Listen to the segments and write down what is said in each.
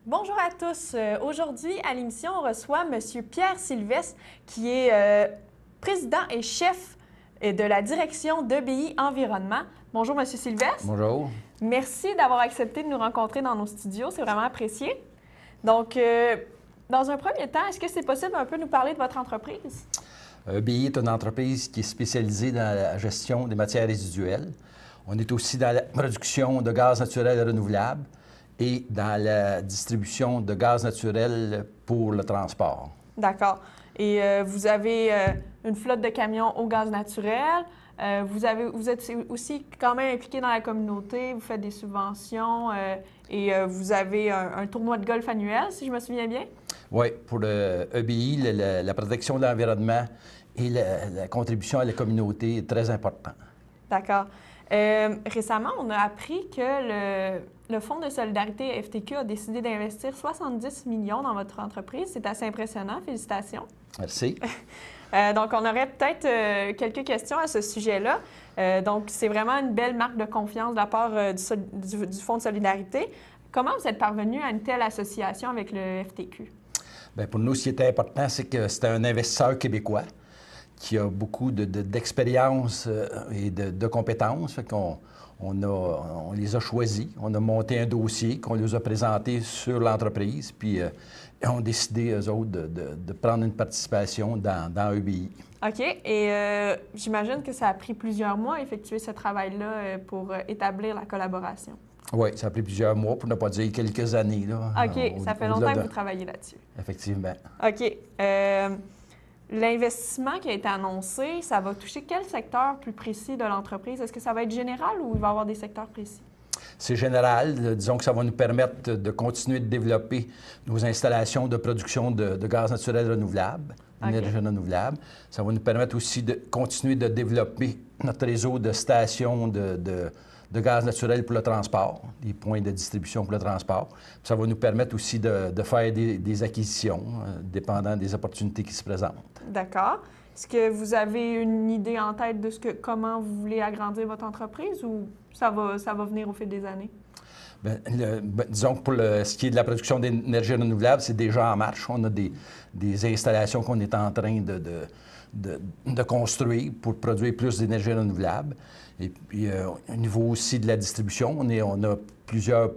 Bonjour à tous. Aujourd'hui, à l'émission, on reçoit M. Pierre Sylvestre, qui est président et chef de la direction d'EBI Environnement. Bonjour, M. Sylvestre. Bonjour. Merci d'avoir accepté de nous rencontrer dans nos studios. C'est vraiment apprécié. Donc, dans un premier temps, est-ce que c'est possible un peu nous parler de votre entreprise? EBI est une entreprise qui est spécialisée dans la gestion des matières résiduelles. On est aussi dans la production de gaz naturel renouvelable et dans la distribution de gaz naturel pour le transport. D'accord. Et vous avez une flotte de camions au gaz naturel. Vous êtes aussi quand même impliqué dans la communauté. Vous faites des subventions et vous avez un tournoi de golf annuel, si je me souviens bien. Oui, pour le EBI, la protection de l'environnement et la contribution à la communauté est très important. D'accord. Récemment, on a appris que le Fonds de solidarité FTQ a décidé d'investir 70 millions dans votre entreprise. C'est assez impressionnant. Félicitations. Merci. Donc, on aurait peut-être quelques questions à ce sujet-là. Donc, c'est vraiment une belle marque de confiance de la part du Fonds de solidarité. Comment vous êtes parvenu à une telle association avec le FTQ? Bien, pour nous, ce qui était important, c'est que c'était un investisseur québécois qui a beaucoup d'expérience et de compétences. Fait qu'on on les a choisis. On a monté un dossier qu'on les a présenté sur l'entreprise, puis ils ont décidé, eux autres, de prendre une participation dans EBI. OK. Et j'imagine que ça a pris plusieurs mois à effectuer ce travail-là pour établir la collaboration. Oui, ça a pris plusieurs mois, pour ne pas dire quelques années. Là, OK. Ça fait longtemps que vous travaillez là-dessus. Effectivement. OK. L'investissement qui a été annoncé, ça va toucher quel secteur plus précis de l'entreprise? Est-ce que ça va être général ou il va y avoir des secteurs précis? C'est général. Disons que ça va nous permettre de continuer de développer nos installations de production de gaz naturel renouvelable, d'énergie renouvelable. Ça va nous permettre aussi de continuer de développer notre réseau de stations de gaz naturel pour le transport, des points de distribution pour le transport. Puis ça va nous permettre aussi de faire des acquisitions, dépendant des opportunités qui se présentent. D'accord. Est-ce que vous avez une idée en tête de comment vous voulez agrandir votre entreprise ou ça va venir au fil des années? Bien, disons que pour ce qui est de la production d'énergie renouvelable, c'est déjà en marche. On a des installations qu'on est en train de construire pour produire plus d'énergie renouvelable. Et puis, au niveau aussi de la distribution, on a plusieurs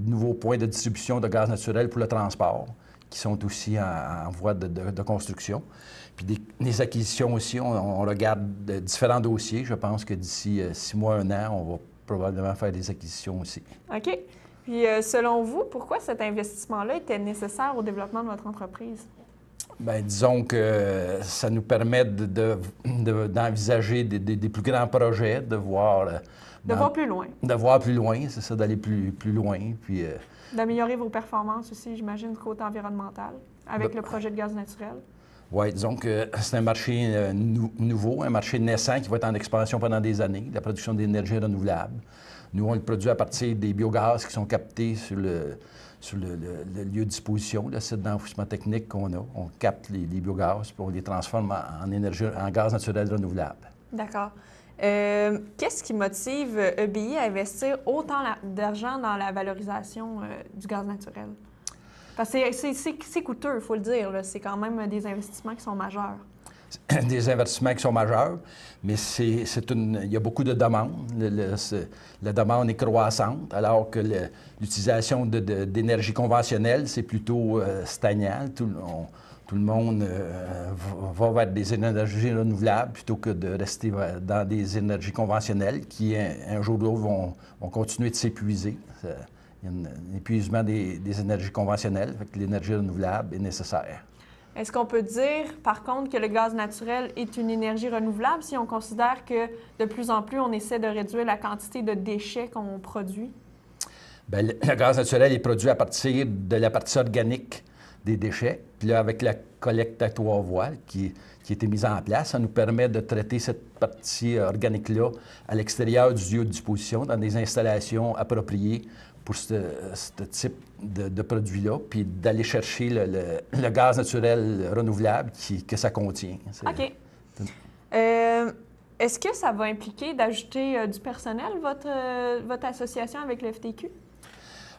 nouveaux points de distribution de gaz naturel pour le transport qui sont aussi en voie de construction. Puis des acquisitions aussi, on regarde différents dossiers. Je pense que d'ici 6 mois, 1 an, on va probablement faire des acquisitions aussi. OK. Puis, selon vous, pourquoi cet investissement-là était nécessaire au développement de votre entreprise? Bien, disons que ça nous permet d'envisager des plus grands projets, de voir... De voir plus loin. De voir plus loin, c'est ça, d'aller plus loin. Puis... D'améliorer vos performances aussi, j'imagine, du côté environnemental, avec le projet de gaz naturel. Oui, disons que c'est un marché nouveau, un marché naissant qui va être en expansion pendant des années, la production d'énergie renouvelable. Nous, on le produit à partir des biogaz qui sont captés sur le lieu de disposition, le site d'enfouissement technique qu'on a. On capte les biogaz puis on les transforme en gaz naturel renouvelable. D'accord. Qu'est-ce qui motive EBI à investir autant d'argent dans la valorisation du gaz naturel? Parce que c'est coûteux, il faut le dire. C'est quand même des investissements qui sont majeurs. Des investissements qui sont majeurs, mais il y a beaucoup de demandes. La demande est croissante, alors que l'utilisation d'énergie conventionnelle, c'est plutôt stagnant. Tout le monde va vers des énergies renouvelables plutôt que de rester dans des énergies conventionnelles qui, un jour ou l'autre, vont continuer de s'épuiser. Il y a un épuisement des énergies conventionnelles, fait que l'énergie renouvelable est nécessaire. Est-ce qu'on peut dire, par contre, que le gaz naturel est une énergie renouvelable si on considère que de plus en plus, on essaie de réduire la quantité de déchets qu'on produit? Bien, le gaz naturel est produit à partir de la partie organique des déchets. Puis là, avec la collecte à 3 voies qui a été mise en place, ça nous permet de traiter cette partie organique-là à l'extérieur du lieu de disposition, dans des installations appropriées pour ce type de produit-là, puis d'aller chercher le gaz naturel renouvelable que ça contient. OK. Est-ce que ça va impliquer d'ajouter du personnel, votre association avec le FTQ?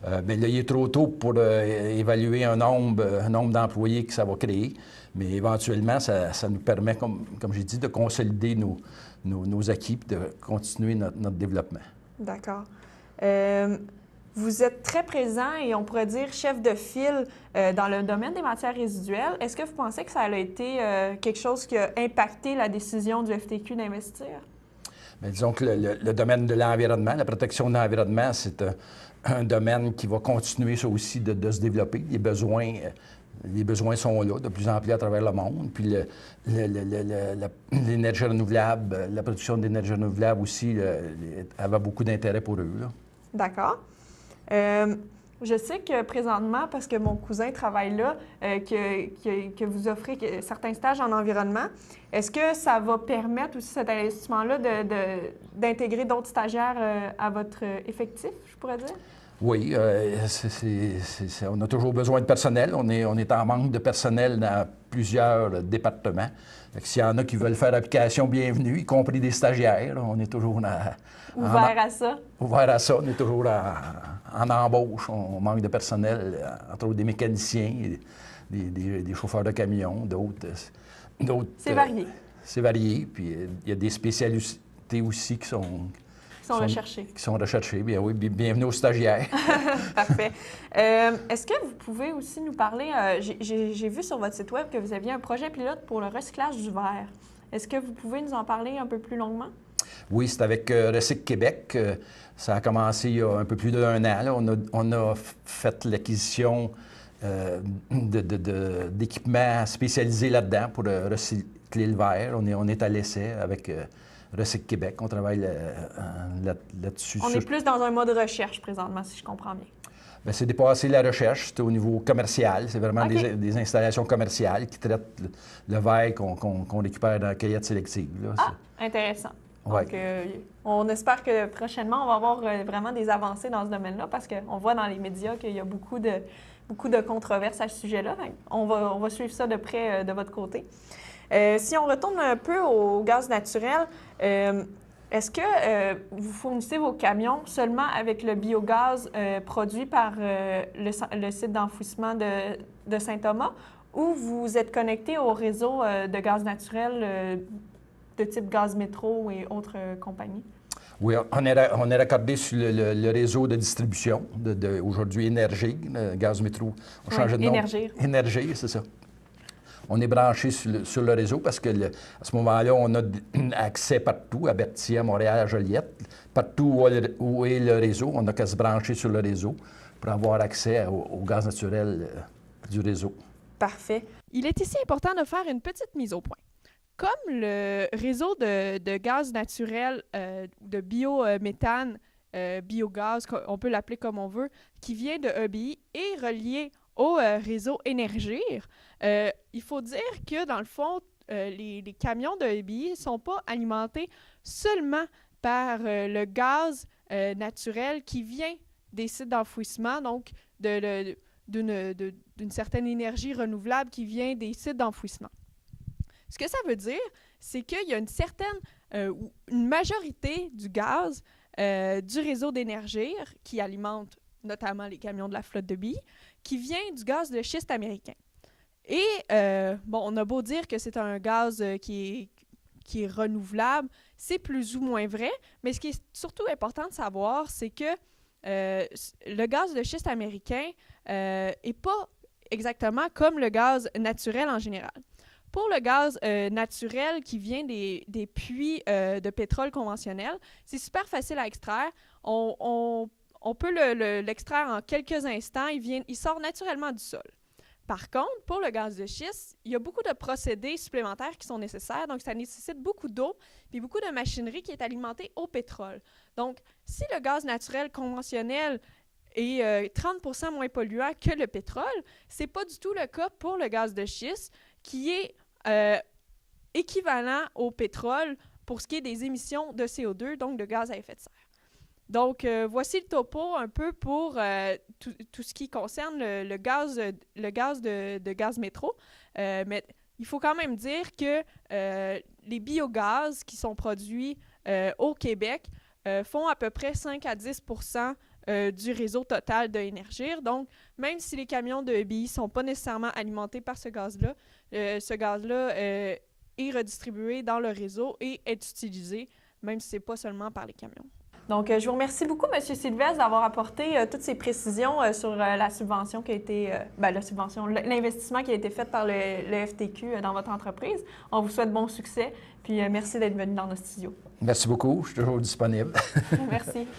Bien là, il est trop tôt pour évaluer un nombre d'employés que ça va créer, mais éventuellement, ça nous permet, comme j'ai dit, de consolider nos acquis et de continuer notre développement. D'accord. Vous êtes très présent et on pourrait dire chef de file dans le domaine des matières résiduelles. Est-ce que vous pensez que ça a été quelque chose qui a impacté la décision du FTQ d'investir? Bien, disons que le domaine de l'environnement, la protection de l'environnement, c'est un domaine qui va continuer ça aussi de se développer. Les besoins sont là de plus en plus à travers le monde. Puis l'énergie renouvelable, la production d'énergie renouvelable aussi avait beaucoup d'intérêt pour eux. D'accord. Je sais que présentement, parce que mon cousin travaille là, que vous offrez certains stages en environnement, est-ce que ça va permettre aussi cet investissement-là d'intégrer d'autres stagiaires à votre effectif, je pourrais dire? Oui, on a toujours besoin de personnel. On est en manque de personnel dans plusieurs départements. S'il y en a qui veulent faire application, bienvenue, y compris des stagiaires. On est toujours ouvert à ça. Ouvert à ça. On est toujours en embauche. On manque de personnel, entre autres des mécaniciens, des chauffeurs de camions, d'autres. C'est varié. C'est varié. Puis il y a des spécialités aussi qui sont recherchés. Qui sont recherchés. Bien oui, bienvenue aux stagiaires. Parfait. Est-ce que vous pouvez aussi nous parler, j'ai vu sur votre site web que vous aviez un projet pilote pour le recyclage du verre. Est-ce que vous pouvez nous en parler un peu plus longuement? Oui, c'est avec Recyc Québec. Ça a commencé il y a un peu plus d'1 an. Là. On a fait l'acquisition d'équipements spécialisés là-dedans pour recycler le verre. On est à l'essai avec Recyc Québec. On travaille là-dessus. On est plus dans un mode recherche présentement, si je comprends bien. Bien, c'est dépassé la recherche. C'est au niveau commercial. C'est vraiment des installations commerciales qui traitent le verre qu'on récupère dans la cueillette sélective. Là. Intéressant. Ouais. Donc, on espère que prochainement, on va avoir vraiment des avancées dans ce domaine-là parce qu'on voit dans les médias qu'il y a beaucoup de controverses à ce sujet-là. On va suivre ça de près de votre côté. Si on retourne un peu au gaz naturel, est-ce que vous fournissez vos camions seulement avec le biogaz produit par le site d'enfouissement de Saint-Thomas ou vous êtes connecté au réseau de gaz naturel de type Gaz Métro et autres compagnies? Oui, on est raccordé sur le réseau de distribution aujourd'hui Énergie, le Gaz Métro. On change de nom. Énergie, c'est ça. On est branché sur le réseau parce que à ce moment-là, on a accès partout, à Berthier, à Montréal, à Joliette. Partout où est le réseau, on n'a qu'à se brancher sur le réseau pour avoir accès au gaz naturel du réseau. Parfait. Il est ici important de faire une petite mise au point. Comme le réseau de gaz naturel, de biométhane, biogaz, on peut l'appeler comme on veut, qui vient de EBI, est relié au réseau Énergir, il faut dire que, dans le fond, les camions de EBI ne sont pas alimentés seulement par le gaz naturel qui vient des sites d'enfouissement, donc d'une certaine énergie renouvelable qui vient des sites d'enfouissement. Ce que ça veut dire, c'est qu'il y a une majorité du gaz du réseau d'Énergir qui alimente notamment les camions de la flotte de billes, qui vient du gaz de schiste américain. Et, on a beau dire que c'est un gaz qui est renouvelable, c'est plus ou moins vrai, mais ce qui est surtout important de savoir, c'est que le gaz de schiste américain n'est pas exactement comme le gaz naturel en général. Pour le gaz naturel qui vient des puits de pétrole conventionnels, c'est super facile à extraire. On peut l'extraire en quelques instants. Il sort naturellement du sol. Par contre, pour le gaz de schiste, il y a beaucoup de procédés supplémentaires qui sont nécessaires. Donc, ça nécessite beaucoup d'eau et beaucoup de machinerie qui est alimentée au pétrole. Donc, si le gaz naturel conventionnel est 30% moins polluant que le pétrole, ce n'est pas du tout le cas pour le gaz de schiste qui est équivalent au pétrole pour ce qui est des émissions de CO2, donc de gaz à effet de serre. Donc, voici le topo un peu pour tout ce qui concerne le gaz de gaz métro. Mais il faut quand même dire que les biogaz qui sont produits au Québec font à peu près 5 à 10 % du réseau total de Énergir. Donc, même si les camions de EBI ne sont pas nécessairement alimentés par ce gaz-là est redistribué dans le réseau et est utilisé, même si ce n'est pas seulement par les camions. Donc, je vous remercie beaucoup, M. Sylvestre, d'avoir apporté toutes ces précisions sur la subvention qui a été, l'investissement qui a été fait par le FTQ dans votre entreprise. On vous souhaite bon succès, puis merci d'être venu dans nos studios. Merci beaucoup, je suis toujours disponible. Merci.